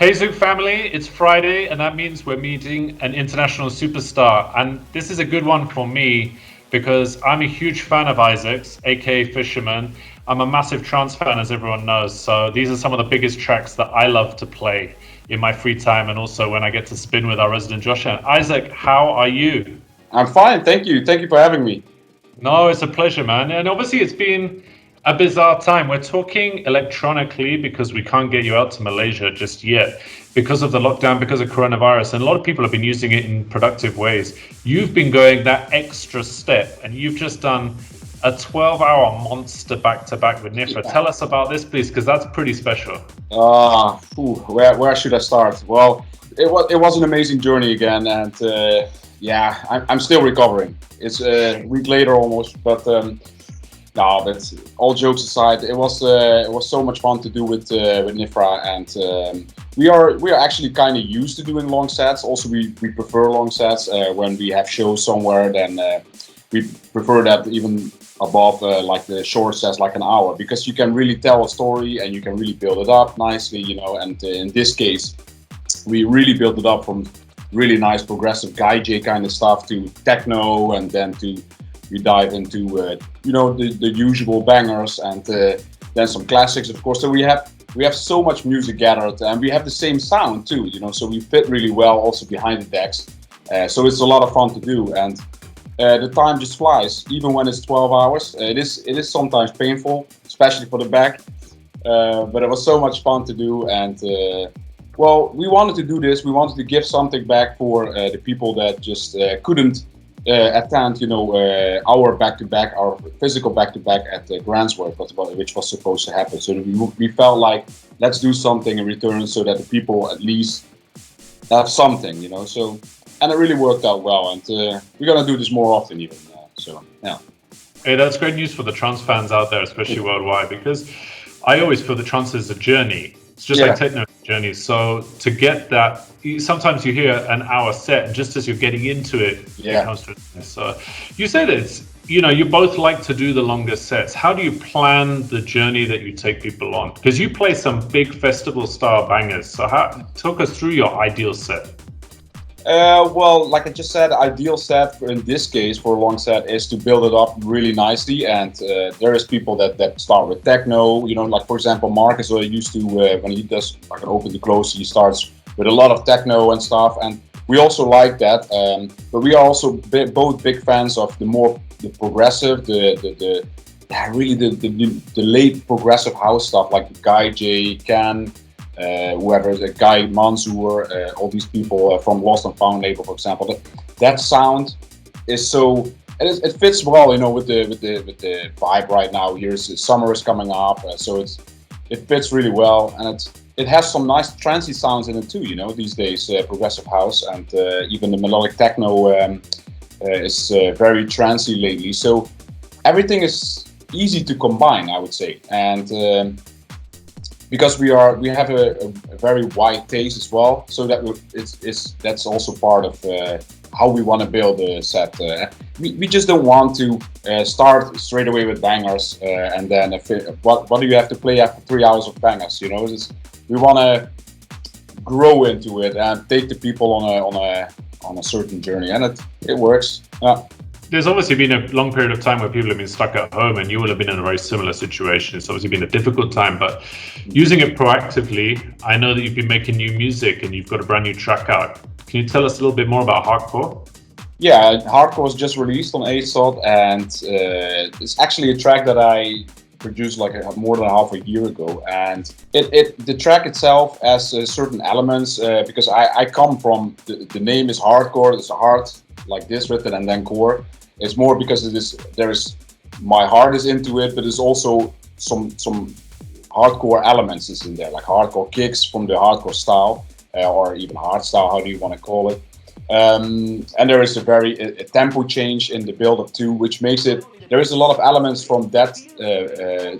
Hey Zouk family, it's Friday and that means we're meeting an international superstar. And this is a good one for me because I'm a huge fan of Isac's, aka Fisherman. I'm a massive trance fan, as everyone knows. So these are some of the biggest tracks that I love to play in my free time and also when I get to spin with our resident Joshua. Isaac, how are you? I'm fine, thank you. Thank you for having me. No, it's a pleasure, man. And obviously, it's been a bizarre time. We're talking electronically because we can't get you out to Malaysia just yet because of the lockdown, because of coronavirus. And a lot of people have been using it in productive ways. You've been going that extra step and you've just done a 12-hour monster back-to-back with Nifra. Tell us about this, please, because that's pretty special. Where should I start? Well, it was an amazing journey again, and I'm still recovering. It's a week later almost, but no. But all jokes aside, it was so much fun to do with Nifra, and we are actually kind of used to doing long sets. Also, we prefer long sets when we have shows somewhere. Then we prefer that even above like the short sets, like an hour, because you can really tell a story and you can really build it up nicely, and in this case, we really built it up from really nice progressive gaijin kind of stuff to techno, and then we dive into the usual bangers, and then some classics, of course. So we have so much music gathered, and we have the same sound too, so we fit really well also behind the decks. So it's a lot of fun to do, and the time just flies, even when it's 12 hours. It is sometimes painful, especially for the back, but it was so much fun to do. And we wanted to do this. We wanted to give something back for the people that just couldn't attend, our back-to-back, our physical back-to-back at Grandsworth, which was supposed to happen. So we felt like, let's do something in return so that the people at least have something, So, and it really worked out well, and we're gonna do this more often even. So yeah. Hey, that's great news for the trance fans out there, especially worldwide, because I always feel the trance is a journey. It's just like techno journey. So to get that, sometimes you hear an hour set, and just as you're getting into it, it comes to it. So you said it's, you both like to do the longer sets. How do you plan the journey that you take people on? Because you play some big festival style bangers. So talk us through your ideal set. Like I just said, ideal set in this case for a long set is to build it up really nicely, and there is people that start with techno, like for example Marcus used to, when he does like an open to close, he starts with a lot of techno and stuff, and we also like that, but we are also both big fans of the progressive, the late progressive house stuff, like gaijin, Can, whoever, the guy Mansour, all these people from Lost and Found label, for example. That sound is so, it fits well, with the vibe right now. Summer is coming up, so it fits really well, and it has some nice trancey sounds in it too. These days, progressive house and even the melodic techno is very trancey lately. So everything is easy to combine, I would say, and because we have a very wide taste as well, so that's also part of how we want to build a set. We just don't want to start straight away with bangers, and then what do you have to play after 3 hours of bangers? We want to grow into it and take the people on a certain journey, and it works. Yeah. There's obviously been a long period of time where people have been stuck at home, and you will have been in a very similar situation. It's obviously been a difficult time, but using it proactively, I know that you've been making new music and you've got a brand new track out. Can you tell us a little bit more about Hardcore? Yeah, Hardcore was just released on ASOT, and it's actually a track that I produced like more than half a year ago, and the track itself has certain elements, because I come from, the name is Hardcore, it's a heart like this written and then core. It's more because my heart is into it, but there's also some hardcore elements is in there, like hardcore kicks from the hardcore style, or even hard style, how do you want to call it. And there is a tempo change in the build-up too, which makes it, there is a lot of elements from that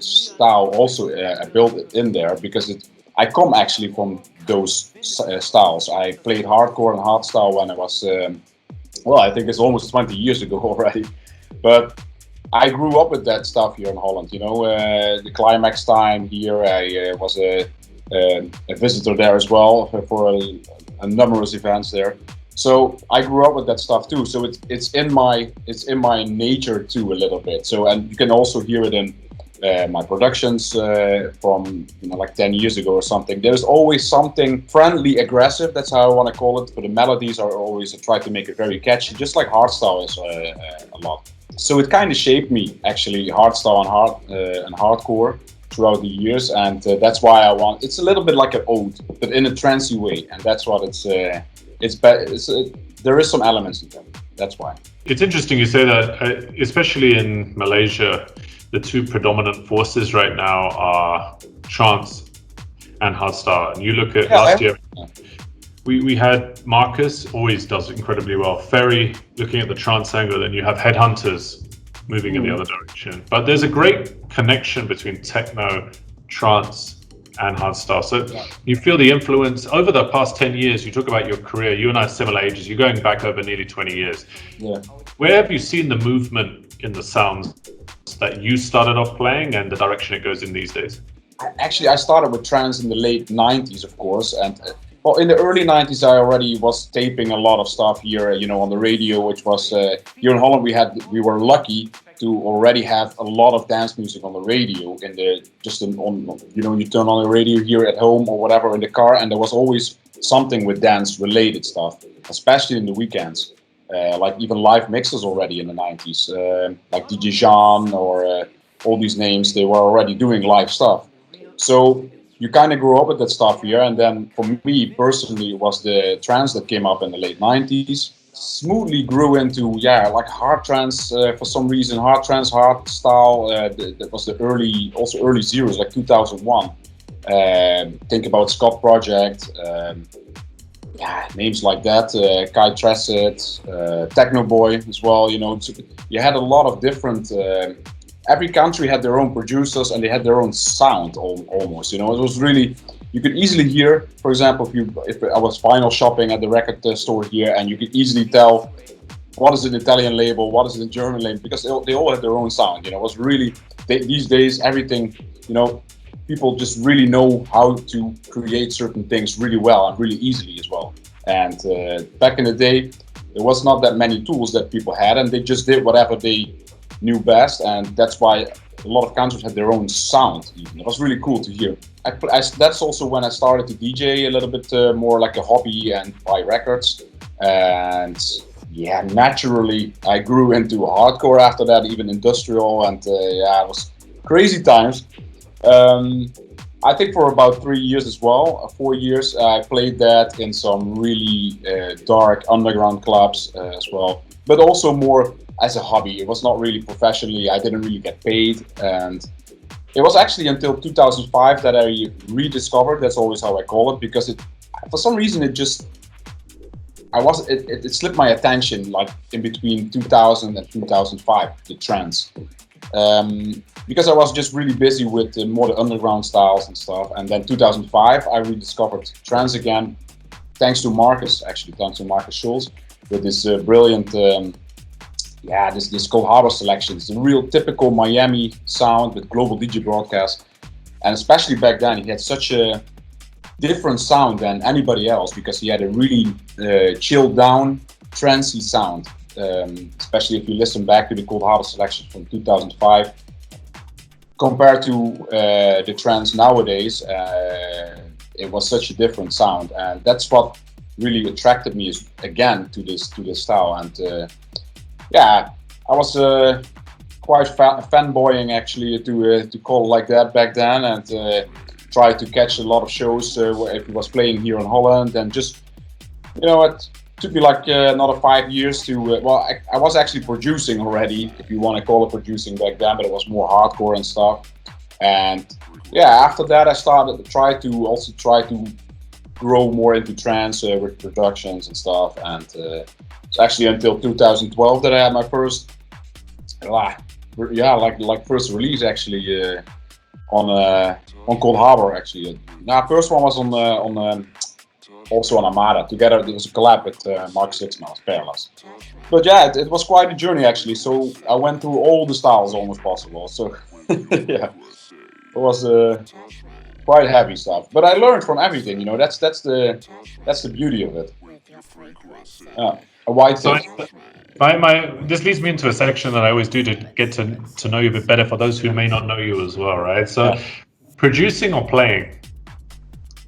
style also built in there, because I come actually from those styles. I played hardcore and hardstyle when I was I think it's almost 20 years ago already, but I grew up with that stuff here in Holland. The climax time here, I was a visitor there as well for a numerous events there. So I grew up with that stuff too. So it's in my nature too a little bit. So, and you can also hear it in my productions from like 10 years ago or something. There's always something friendly, aggressive. That's how I want to call it. But the melodies are always, I try to make it very catchy, just like hardstyle is a lot. So it kind of shaped me actually, hardstyle and hardcore throughout the years, and that's why I want. It's a little bit like an ode, but in a trancey way, and that's what it's. There is some elements in them. That's why. It's interesting you say that, especially in Malaysia, the two predominant forces right now are trance and hardstyle. And you look at last year, we had Marcus, always does incredibly well. Ferry looking at the trance angle, then you have Headhunters moving in the other direction. But there's a great connection between techno, trance, and hardstyle. So you feel the influence over the past 10 years. You talk about your career. You and I are similar ages. You're going back over nearly 20 years. Yeah. Where have you seen the movement in the sounds that you started off playing and the direction it goes in these days? Actually, I started with trance in the late 90s, of course, and well, in the early 90s, I already was taping a lot of stuff here, on the radio, which was here in Holland. We were lucky to already have a lot of dance music on the radio. You turn on the radio here at home or whatever in the car, and there was always something with dance related stuff, especially in the weekends. Like even live mixes already in the 90s, like DJ Jean or all these names, they were already doing live stuff. So you kind of grew up with that stuff here, and then for me personally, it was the trance that came up in the late 90s. Smoothly grew into like hard trance for some reason, hard trance, hard style. That was the early zeros, like 2001. Think about Scott Project, names like that. Kai Tressett, Techno Boy as well. You had a lot of different. Every country had their own producers and they had their own sound almost. It was really, you could easily hear, for example, if I was vinyl shopping at the record store here, and you could easily tell what is an Italian label, what is a German label, because they all had their own sound. It was really, these days, everything, people just really know how to create certain things really well and really easily as well. And back in the day, there was not that many tools that people had, and they just did whatever they knew best, and that's why a lot of countries had their own sound. Even. It was really cool to hear. That's also when I started to DJ a little bit more like a hobby and buy records. And naturally I grew into hardcore after that, even industrial, and it was crazy times. I think for about 3 years as well, 4 years, I played that in some really dark underground clubs as well, but also more as a hobby. It was not really professionally. I didn't really get paid, and it was actually until 2005 that I rediscovered. That's always how I call it, because for some reason it slipped my attention, like in between 2000 and 2005, the trance, because I was just really busy with more the underground styles and stuff. And then 2005 I rediscovered trance again, thanks to Marcus Schulz, with this brilliant this Cold Harbor selection. It's a real typical Miami sound with global DJ broadcast, and especially back then he had such a different sound than anybody else, because he had a really chilled down, trancey sound. Especially if you listen back to the Cold Harbor selection from 2005 compared to the trance nowadays, it was such a different sound, and that's what really attracted me again to this style. And I was quite fanboying actually, to call it like that back then, and tried to catch a lot of shows if he was playing here in Holland, and just it took me like another 5 years to I was actually producing already, if you want to call it producing back then, but it was more hardcore and stuff. And after that I started to try to grow more into trance with productions and stuff, and it's actually until 2012 that I had my first first release actually on Cold Harbor actually. First one was on also on Armada. Together it was a collab with Mark Sixmans, Perlas. But it was quite a journey actually. So I went through all the styles almost possible. So it was quite heavy stuff. But I learned from everything. You know, that's the beauty of it. A wide So thing. this leads me into a section that I always do to get to know you a bit better for those who may not know you as well, right? So, producing or playing,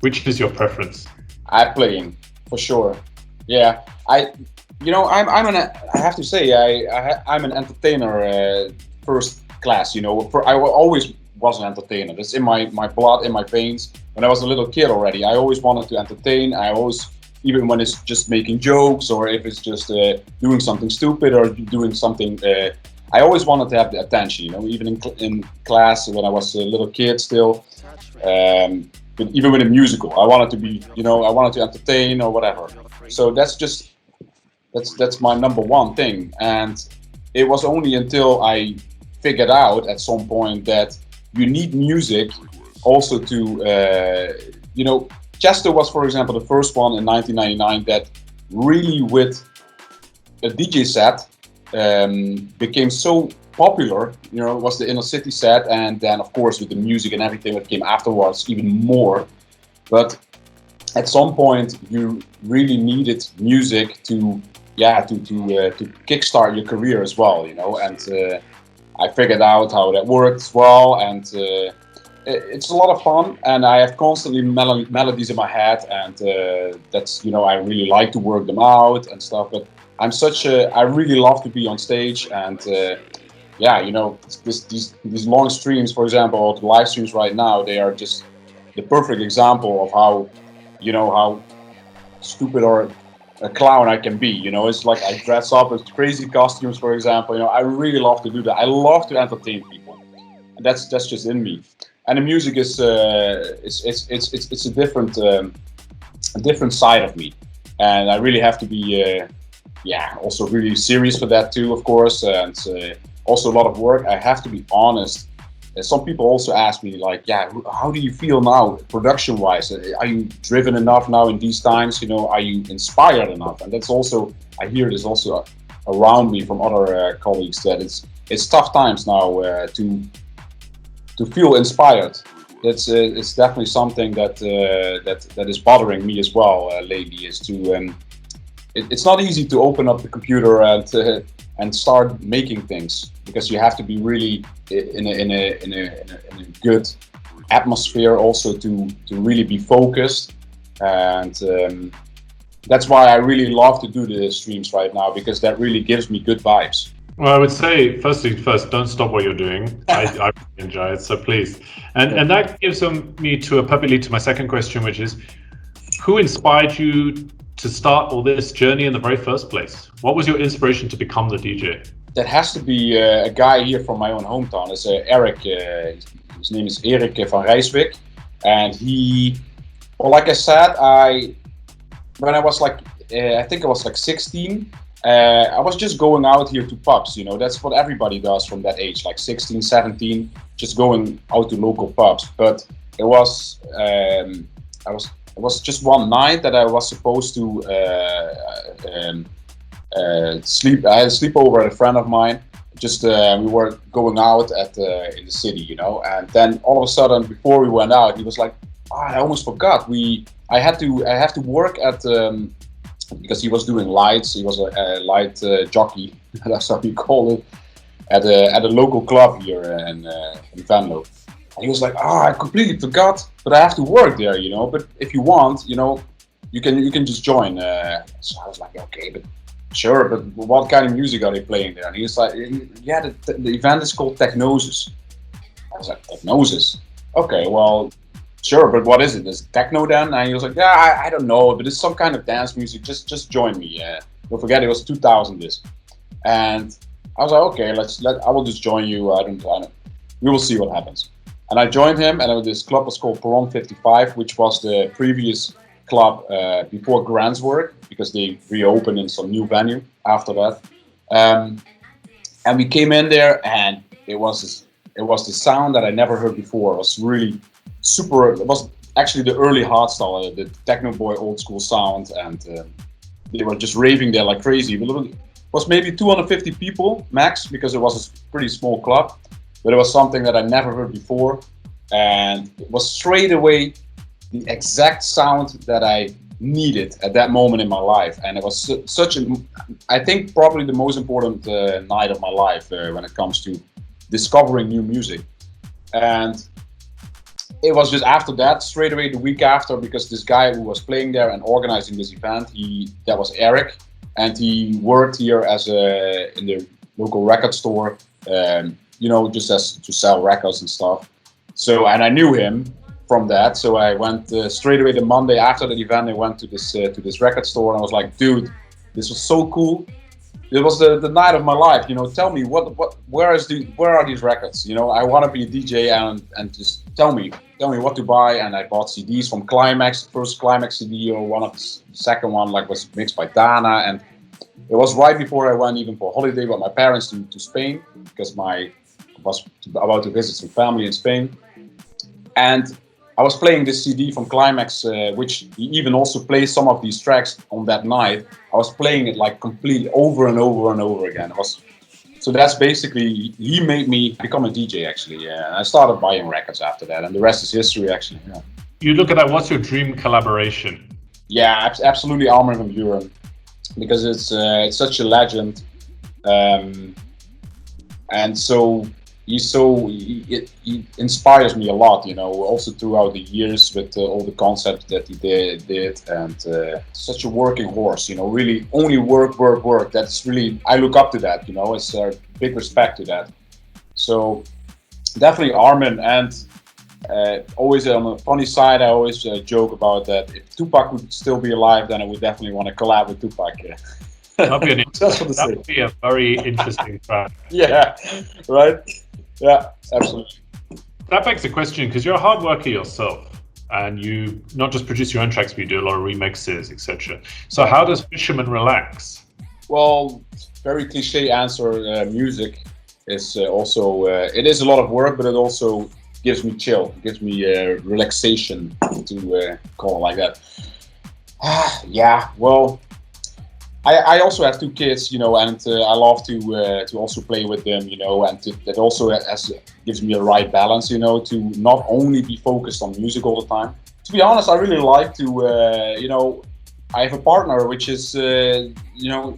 which is your preference? I'm playing for sure. Yeah, I have to say I'm an entertainer first class. You know, always was an entertainer. That's in my blood, in my veins. When I was a little kid already, I always wanted to entertain. I always, even when it's just making jokes or if it's just doing something stupid or doing something, I always wanted to have the attention. You know, even in class when I was a little kid still. But even with a musical, I wanted to be, you know, I wanted to entertain or whatever. So that's my number one thing. And it was only until I figured out at some point that you need music also to, you know, Chester was, for example, the first one in 1999 that really with a DJ set became so popular. You know, it was the inner city set, and then of course with the music and everything that came afterwards, even more. But at some point, you really needed music to kickstart your career as well. You know, and I figured out how that worked as well, and it's a lot of fun. And I have constantly melodies in my head, and that's, you know, I really like to work them out and stuff. But I really love to be on stage, and yeah, you know, these long streams, for example, or the live streams right now, they are just the perfect example of how, you know, how stupid or a clown I can be. You know, it's like I dress up with crazy costumes, for example. You know, I really love to do that. I love to entertain people, and that's just in me. And the music is it's a different side of me, and I really have to be also really serious for that too, of course, and also a lot of work. I have to be honest. Some people also ask me, like, yeah, how do you feel now, production-wise? Are you driven enough now in these times? You know, are you inspired enough? And that's also, I hear this also around me from other colleagues, that it's tough times now to feel inspired. It's definitely something that is bothering me as well lately. Is to it's not easy to open up the computer and start making things, because you have to be really in a good atmosphere also to really be focused. And that's why I really love to do the streams right now, because that really gives me good vibes. Well, I would say first, don't stop what you're doing. I really enjoy it, so please. And that gives me to a perfect lead to my second question, which is, who inspired you to start all this journey in the very first place? What was your inspiration to become the DJ? That has to be a guy here from my own hometown. It's Eric. His name is Erik van Rijswijk, and he, well, like I said, when I was like, I think I was like 16. I was just going out here to pubs. You know, that's what everybody does from that age, like 16, 17, just going out to local pubs. But it was, it was just one night that I was supposed to sleep. I had a sleepover at a friend of mine. Just we were going out in the city, you know. And then all of a sudden, before we went out, he was like, I almost forgot. I have to work at because he was doing lights. He was a light jockey. That's how you call it, at a local club here in Venlo. And he was like, I completely forgot, but I have to work there, you know. But if you want, you know, you can just join. So I was like, okay, but sure, but what kind of music are they playing there? And he was like, yeah, the event is called Technosis. I was like, Technosis? Okay, well, sure, but what is it? Is it techno then? And he was like, yeah, I don't know, but it's some kind of dance music. Just join me. Don't forget, it was 2000 this. And I was like, okay, I will just join you. I don't. We will see what happens. And I joined him, and this club was called Perron 55, which was the previous club before Grant's work, because they reopened in some new venue after that. And we came in there, and it was the sound that I never heard before. It was really super. It was actually the early hardstyle, the techno boy old school sound, and they were just raving there like crazy. It was maybe 250 people max, because it was a pretty small club. But it was something that I never heard before. and it was straight away the exact sound that I needed at that moment in my life. And it was such a, I think probably the most important night of my life when it comes to discovering new music. And it was just after that, straight away the week after, because this guy who was playing there and organizing this event, that was Eric, and he worked here as in the local record store, just as to sell records and stuff. So, and I knew him from that, so I went straight away the Monday after the event. I went to this record store, and I was like, dude, this was so cool. It was the night of my life. Tell me where are these records? I want to be a DJ and just tell me what to buy. And I bought CDs from Climax, the first Climax CD, or one of the second one was mixed by Dana. And it was right before I went even for holiday with my parents to Spain, because I was about to visit some family in Spain. And I was playing this CD from Climax, which he even also plays some of these tracks on that night. I was playing it like completely over and over and over again. So that's basically, he made me become a DJ actually. I started buying records after that, and the rest is history actually. Yeah. You look at that, what's your dream collaboration? Yeah, absolutely Armin van Buuren, because it's such a legend. And so he inspires me a lot, also throughout the years with all the concepts that he did, and such a working horse, really only work. That's really, I look up to that, it's a big respect to that. So definitely Armin, and always on the funny side, I always joke about that. If Tupac would still be alive, then I would definitely want to collab with Tupac. That would be a very interesting track. Yeah, right? Yeah, absolutely. That begs the question, because you're a hard worker yourself, and you not just produce your own tracks, but you do a lot of remixes, etc. So how does Fisherman relax? Well, very cliche answer. Music is also, it is a lot of work, but it also gives me chill, gives me relaxation, to call it like that. Yeah, well, I also have two kids, and I love to also play with them, and that also gives me a right balance, to not only be focused on music all the time. To be honest, I really like to, I have a partner which is,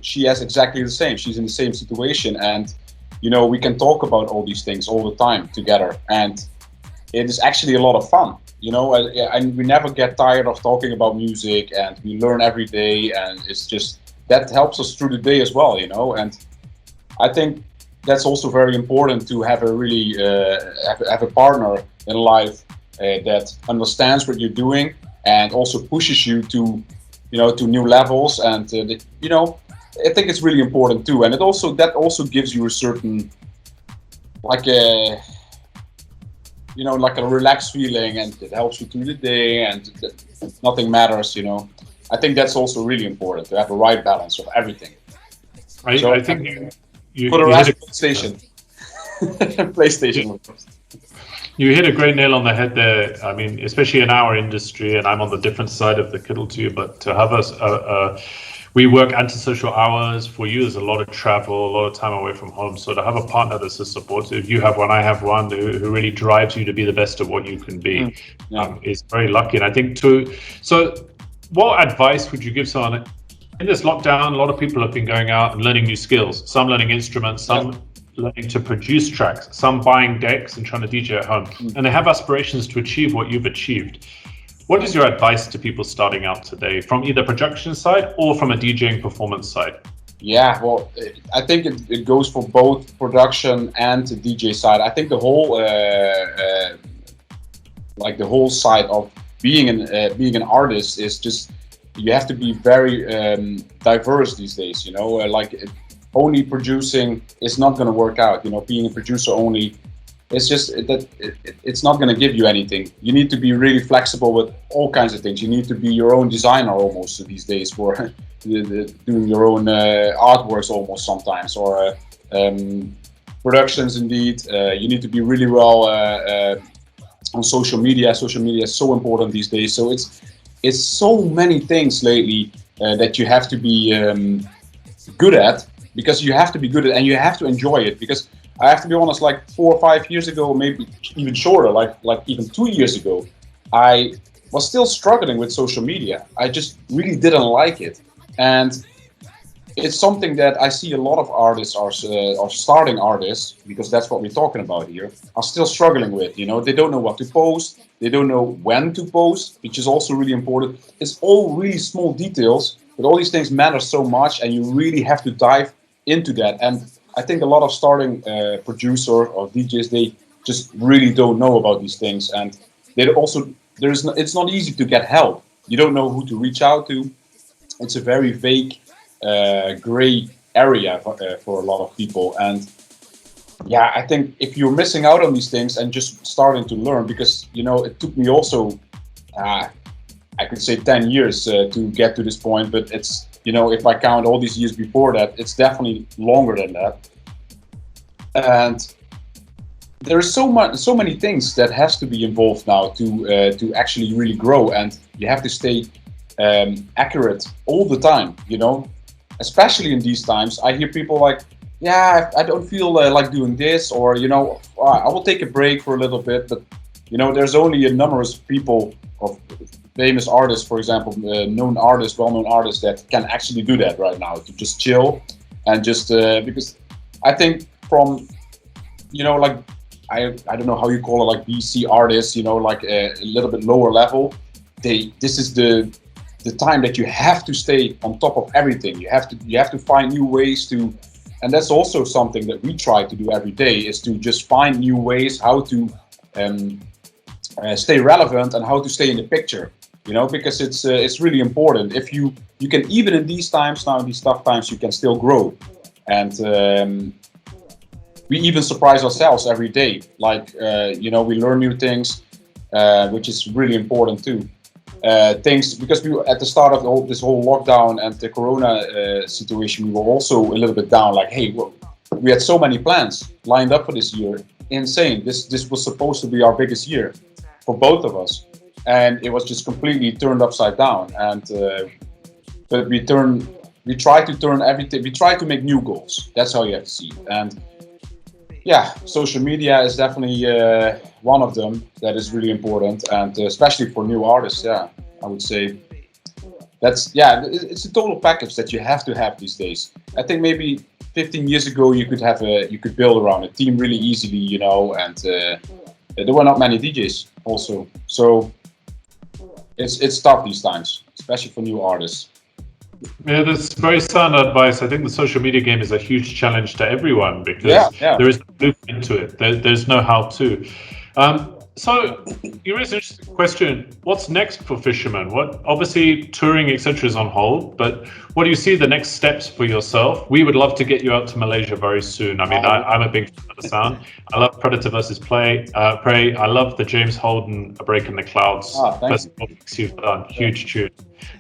she has exactly the same. She's in the same situation, and we can talk about all these things all the time together, and it is actually a lot of fun. And we never get tired of talking about music, and we learn every day, and it's just, that helps us through the day as well, and I think that's also very important, to have a really have a partner in life that understands what you're doing and also pushes you to to new levels, and I think it's really important too, and that also gives you a certain like a like a relaxed feeling, and it helps you through the day, and nothing matters, I think that's also really important, to have a right balance of everything. I think you put a PlayStation. PlayStation. You hit a great nail on the head there. I mean, especially in our industry, and I'm on the different side of the kettle to you, but to have us, we work antisocial hours. For you, there's a lot of travel, a lot of time away from home. So to have a partner that's as supportive, you have one, I have one, who really drives you to be the best of what you can be, is very lucky. And I think what advice would you give someone in this lockdown? A lot of people have been going out and learning new skills. Some learning instruments, some learning to produce tracks, some buying decks and trying to DJ at home. And they have aspirations to achieve what you've achieved. What is your advice to people starting out today, from either production side or from a DJing performance side? Yeah, well, I think it goes for both production and the DJ side. I think the whole the whole side of being an artist is just, you have to be very diverse these days. Only producing is not going to work out. Being a producer only, it's just that it's not going to give you anything. You need to be really flexible with all kinds of things. You need to be your own designer almost these days, for doing your own artworks almost sometimes, or productions indeed. You need to be really well on social media. Social media is so important these days. So it's so many things lately that you have to be good at, because you have to be good at, and you have to enjoy it, because I have to be honest, like 4 or 5 years ago, maybe even shorter, like even 2 years ago, I was still struggling with social media. I just really didn't like it, and it's something that I see a lot of artists are starting artists, because that's what we're talking about here, are still struggling with. You know, they don't know what to post, they don't know when to post, which is also really important. It's all really small details, but all these things matter so much, and you really have to dive into that. And I think a lot of starting producer or DJs, they just really don't know about these things, and they also it's not easy to get help. You don't know who to reach out to. It's a very vague, gray area for a lot of people. And yeah, I think if you're missing out on these things and just starting to learn, because you know, it took me also, I could say 10 years to get to this point, but it's, you know, if I count all these years before that, it's definitely longer than that. And there's so many things that has to be involved now to actually really grow, and you have to stay accurate all the time, you know. Especially in these times, I hear people like, yeah, I don't feel like doing this, or, you know, I will take a break for a little bit. But, you know, there's only a numerous people of famous artists, for example, known artists, well-known artists, that can actually do that right now, to just chill and just, because I think from, you know, like, I don't know how you call it, like BC artists, you know, like a little bit lower level, this is the time that you have to stay on top of everything. You have to find new ways to, and that's also something that we try to do every day, is to just find new ways how to stay relevant and how to stay in the picture, you know, because it's really important. If you can, even in these times now, in these tough times, you can still grow. And we even surprise ourselves every day. Like, you know, we learn new things, which is really important too. Things, because we were at the start of this whole lockdown and the corona situation, we were also a little bit down, like, hey, well, we had so many plans lined up for this year, insane. This was supposed to be our biggest year for both of us, and it was just completely turned upside down. And but we try to turn everything, we try to make new goals. That's how you have to see it. And yeah, social media is definitely one of them that is really important, and especially for new artists. Yeah, I would say that's, yeah, it's a total package that you have to have these days. I think maybe 15 years ago you could build around a team really easily, you know, and there were not many DJs also, so it's tough these times, especially for new artists. Yeah, that's very sound advice. I think the social media game is a huge challenge to everyone, because there is no blueprint to it. There's no how to. So you raised an interesting question. What's next for Fisherman? What, obviously touring, etc., is on hold, but what do you see the next steps for yourself? We would love to get you out to Malaysia very soon. I mean, I'm a big fan of the sound. I love Predator versus Prey. I love the James Holden A Break in the Clouds festival mix you've done. Huge tune.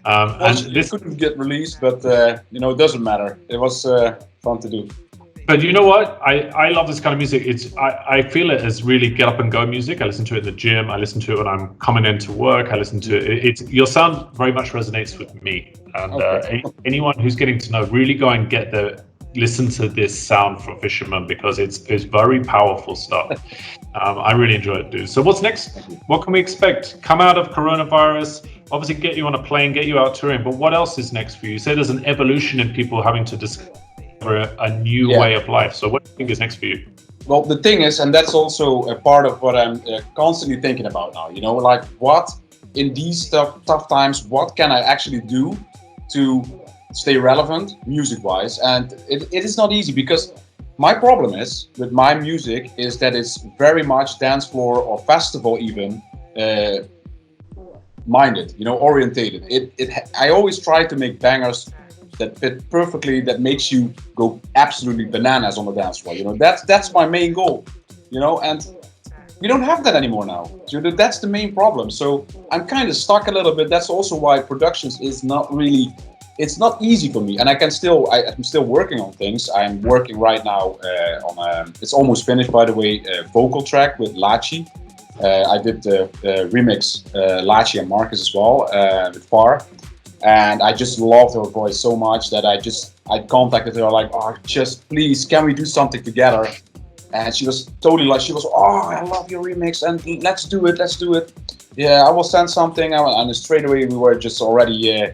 And this couldn't get released, but you know, it doesn't matter. It was fun to do. But you know what? I love this kind of music. I feel it as really get up and go music. I listen to it in the gym. I listen to it when I'm coming into work. I listen to it. Your sound very much resonates with me. And anyone who's getting to know, really go and listen to this sound from Fisherman, because it's very powerful stuff. I really enjoy it, dude. So what's next? What can we expect? Come out of coronavirus, obviously get you on a plane, get you out touring. But what else is next for you? You say there's an evolution in people having to discover a new way of life. So what do you think is next for you? Well, the thing is, and that's also a part of what I'm constantly thinking about now, you know, like, what in these tough times, what can I actually do to stay relevant music-wise? And it is not easy, because my problem is with my music is that it's very much dance floor or festival even minded, you know, orientated. I always try to make bangers that fit perfectly, that makes you go absolutely bananas on the dance floor. You know, that's my main goal, you know, and we don't have that anymore now. So that's the main problem. So I'm kind of stuck a little bit. That's also why productions is not really, it's not easy for me. And I'm still working on things. I'm working right now on it's almost finished, by the way, a vocal track with Lachi. I did the remix, Lachi and Marcus as well, with Far. And I just loved her voice so much that I contacted her, like, oh, just please, can we do something together? and she was totally like, oh, I love your remix, and let's do it. Yeah, I will send something, and straight away we were just already,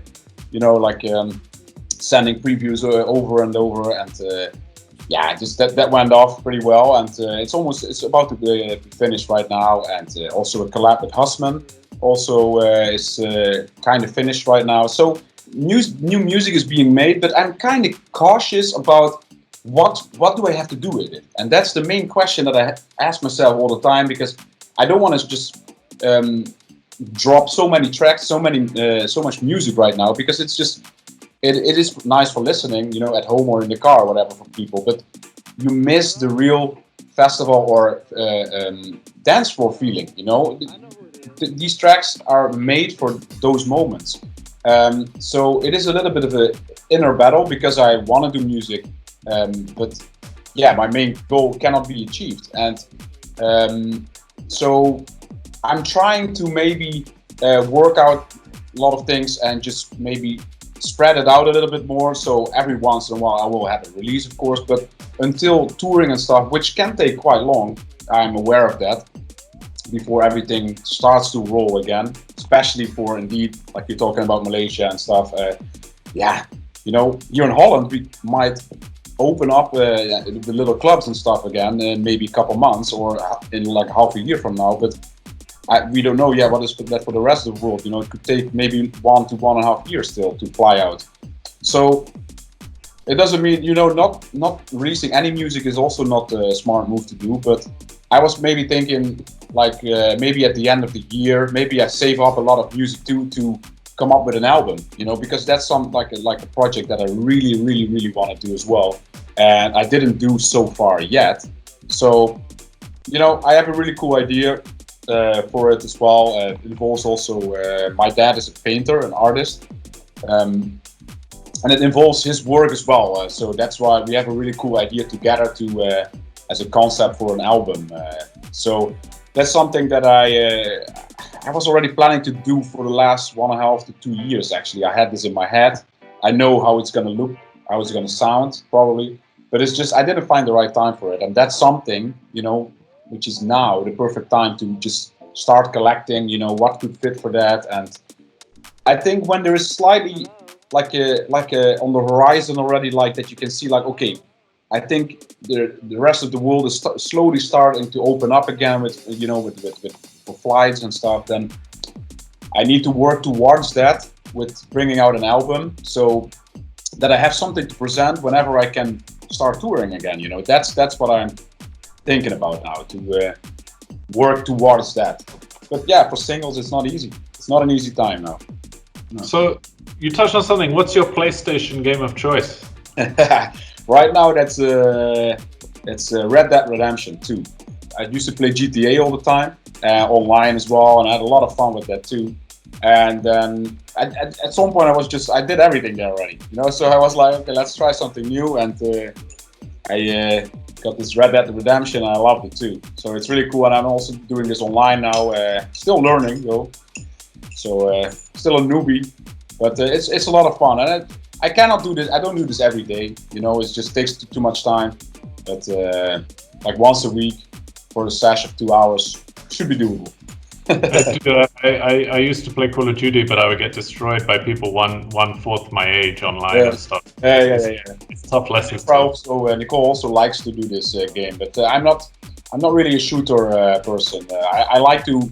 sending previews over and over, and just that went off pretty well, and it's about to be finished right now, and also a collab with Hussman also is kind of finished right now. So new music is being made, but I'm kind of cautious about what do I have to do with it, and that's the main question that I ask myself all the time, because I don't want to just drop so many tracks, so much music right now, because it's just it is nice for listening, at home or in the car or whatever for people, but you miss the real festival or dance floor feeling. These tracks are made for those moments. So it is a little bit of an inner battle, because I want to do music, but yeah, my main goal cannot be achieved, and so I'm trying to maybe work out a lot of things and just maybe spread it out a little bit more. So every once in a while I will have a release, of course, but until touring and stuff, which can take quite long, I'm aware of that, before everything starts to roll again, especially for, indeed, like you're talking about Malaysia and stuff. Here in Holland we might open up the little clubs and stuff again in maybe a couple months, or in like half a year from now, but we don't know yet what is that for the rest of the world. It could take maybe 1 to 1.5 years still to fly out. So it doesn't mean, not releasing any music is also not a smart move to do, but I was maybe thinking like maybe at the end of the year, maybe I save up a lot of music too to come up with an album, because that's like a project that I really, really, really want to do as well, and I didn't do so far yet. So, I have a really cool idea for it as well. It involves also, my dad is a painter, an artist, and it involves his work as well. So that's why we have a really cool idea together to as a concept for an album. So that's something that I was already planning to do for the last 1.5 to 2 years. Actually, I had this in my head. I know how it's going to look, how it's going to sound, probably, but it's just I didn't find the right time for it, and that's something, which is now the perfect time to just start collecting, what could fit for that. And I think when there is slightly like a on the horizon already, like that you can see, like, okay, I think the rest of the world is slowly starting to open up again with for flights and stuff, then I need to work towards that with bringing out an album, so that I have something to present whenever I can start touring again. That's what I'm thinking about now, to work towards that. But yeah, for singles it's not easy. It's not an easy time now. No. So you touched on something. What's your PlayStation game of choice? Right now that's Red Dead Redemption 2. I used to play GTA all the time, online as well, and I had a lot of fun with that too. And then at some point I did everything there already, so I was like, okay, let's try something new, and I got this Red Dead Redemption, and I loved it too. So it's really cool, and I'm also doing this online now, still learning though, so still a newbie, but it's a lot of fun, and I cannot do this, I don't do this every day, it just takes too much time, but like once a week for a sesh of 2 hours should be doable. I used to play Call of Duty, but I would get destroyed by people one-fourth my age online and stuff. Yeah. It's tough lessons. Nicole also likes to do this game, but I'm not really a shooter person. I like to,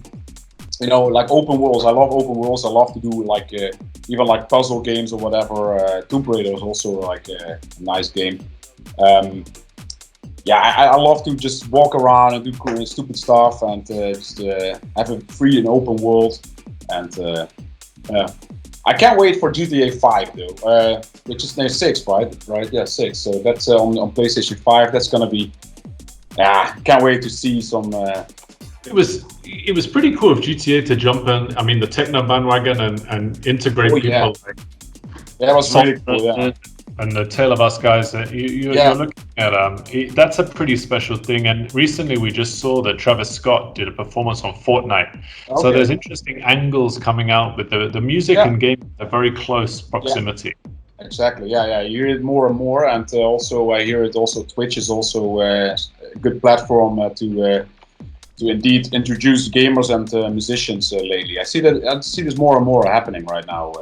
like open worlds. I love open worlds. I love to do like even like puzzle games or whatever. Tomb Raider is also like a nice game. I love to just walk around and do cool and stupid stuff, and just have a free and open world. And I can't wait for GTA 5 though, which is now 6, right? Yeah, 6. So that's on PlayStation 5. That's gonna be. Can't wait to see some. It was pretty cool of GTA to jump in. I mean, the techno bandwagon and integrate people. Yeah. That was really cool. Yeah. And the Tale of Us guys, you're looking at that's a pretty special thing. And recently we just saw that Travis Scott did a performance on Fortnite. Okay. So there's interesting angles coming out with the music and game, a very close proximity. Exactly. Yeah. You hear it more and more, and also I hear it also. Twitch is also good platform to indeed introduce gamers and musicians lately. I see this more and more happening right now.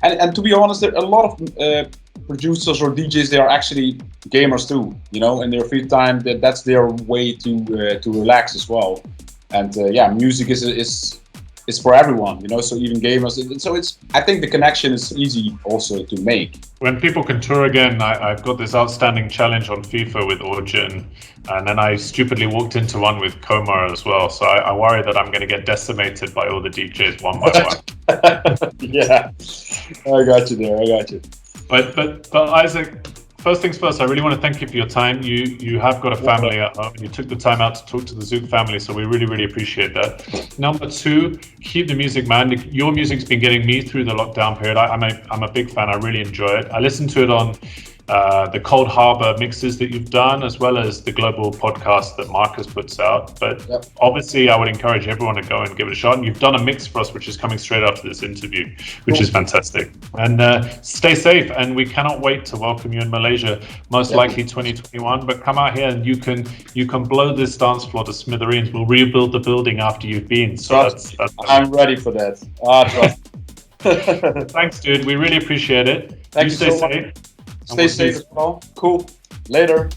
And to be honest, there are a lot of producers or DJs. They are actually gamers too. You know, in their free time, that's their way to relax as well. And music is for everyone. You know, so even gamers. So I think the connection is easy also to make. When people can tour again, I've got this outstanding challenge on FIFA with Origin, and then I stupidly walked into one with Coma as well. So I worry that I'm going to get decimated by all the DJs one by one. Yeah, I got you there. I got you. But Isaac, first things first, I really want to thank you for your time. You have got a family at home, and you took the time out to talk to the Zouk family, so we really, really appreciate that. Number two, keep the music, man. Your music's been getting me through the lockdown period. I'm a big fan. I really enjoy it. I listened to it on the Cold Harbor mixes that you've done, as well as the global podcast that Marcus puts out. But obviously, I would encourage everyone to go and give it a shot. And you've done a mix for us, which is coming straight after this interview, which is fantastic. And stay safe. And we cannot wait to welcome you in Malaysia, most likely 2021. But come out here and you can blow this dance floor to smithereens. We'll rebuild the building after you've been. So that's I'm ready for that. Trust. Thanks, dude. We really appreciate it. Thank you stay so safe. Much. Stay safe as well. Cool. Later.